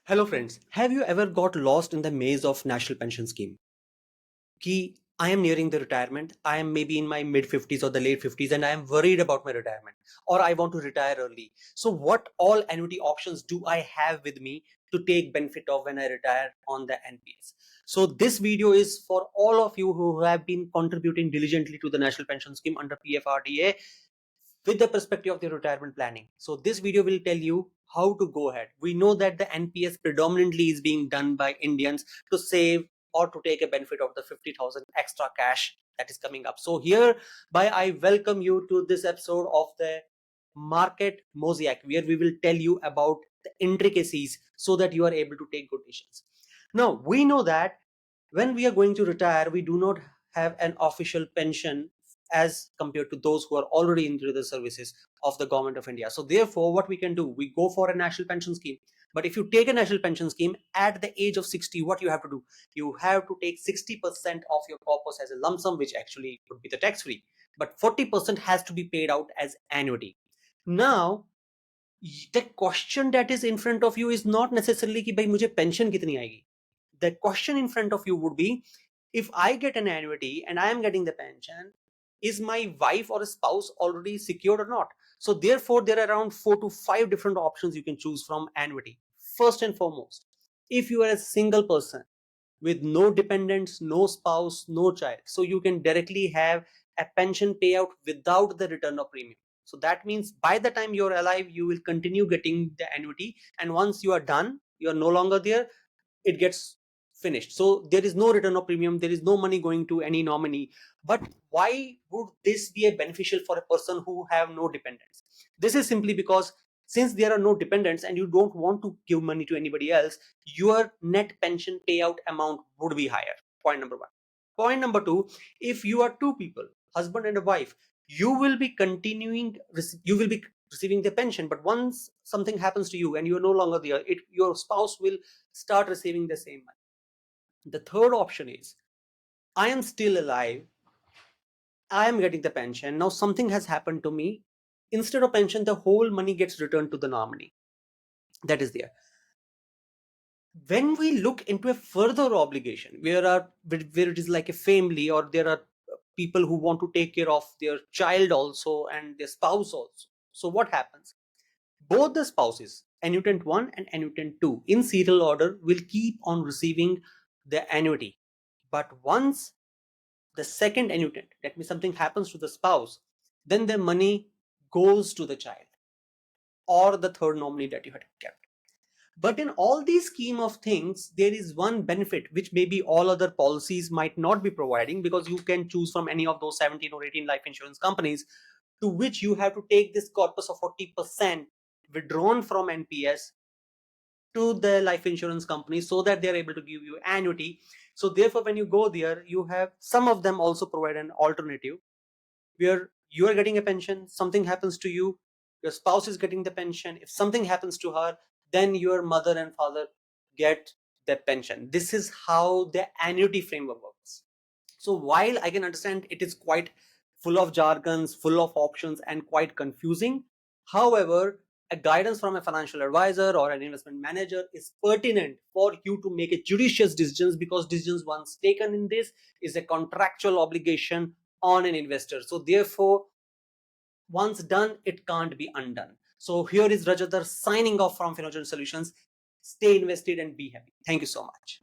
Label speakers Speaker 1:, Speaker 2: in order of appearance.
Speaker 1: Hello friends, have you ever got lost in the maze of national pension scheme? Ki, I am nearing the retirement. I am maybe in my mid 50s or the late 50s and I am worried about my retirement or I want to retire early. So what all annuity options do I have with me to take benefit of when I retire on the NPS? So this video is for all of you who have been contributing diligently to the national pension scheme under PFRDA with the perspective of the retirement planning. So this video will tell you how to go ahead. We know that the NPS predominantly is being done by Indians to save or to take a benefit of the 50,000 extra cash that is coming up. So hereby I welcome you to this episode of the Market Mosaic, where we will tell you about the intricacies so that you are able to take good decisions. Now we know that when we are going to retire, we do not have an official pension as compared to those who are already into the services of the government of India. So therefore, what we can do, we go for a national pension scheme. But if you take a national pension scheme at the age of 60, what you have to do? You have to take 60% of your corpus as a lump sum, which actually would be the tax free. But 40% has to be paid out as annuity. Now, the question that is in front of you is not necessarily कि भाई मुझे pension कितनी आएगी. The question in front of you would be, if I get an annuity and I am getting the pension, is my wife or a spouse already secured or not? So therefore, there are around 4 to 5 different options you can choose from annuity. First and foremost, if you are a single person with no dependents, no spouse, no child, so you can directly have a pension payout without the return of premium. So that means by the time you're alive, you will continue getting the annuity, and once you are done, you are no longer there, it gets finished. So there is no return of premium, there is no money going to any nominee. But why would this be a beneficial for a person who have no dependents? This is simply because since there are no dependents and you don't want to give money to anybody else, your net pension payout amount would be higher. Point number one. Point number two, if you are two people, husband and a wife, you will be receiving the pension, but once something happens to you and you are no longer there, your spouse will start receiving the same money. The third option is, I am still alive, I am getting the pension, now something has happened to me. Instead of pension, the whole money gets returned to the nominee. That is there. When we look into a further obligation where it is like a family, or there are people who want to take care of their child also and their spouse also, so what happens? Both the spouses, annuitant 1 and annuitant 2, in serial order, will keep on receiving the annuity. But once the second annuitant, that means something happens to the spouse, then the money goes to the child or the third nominee that you had kept. But in all these scheme of things, there is one benefit which maybe all other policies might not be providing, because you can choose from any of those 17 or 18 life insurance companies, to which you have to take this corpus of 40% withdrawn from NPS to the life insurance company so that they are able to give you annuity. So therefore, when you go there, you have some of them also provide an alternative where you are getting a pension, something happens to you, your spouse is getting the pension, if something happens to her, then your mother and father get the pension. This is how the annuity framework works. So while I can understand it is quite full of jargons, full of options and quite confusing, however, a guidance from a financial advisor or an investment manager is pertinent for you to make a judicious decisions, because decisions once taken in this is a contractual obligation on an investor. So therefore, once done, it can't be undone. So here is Rajadhar signing off from Financial Solutions. Stay invested and be happy. Thank you so much.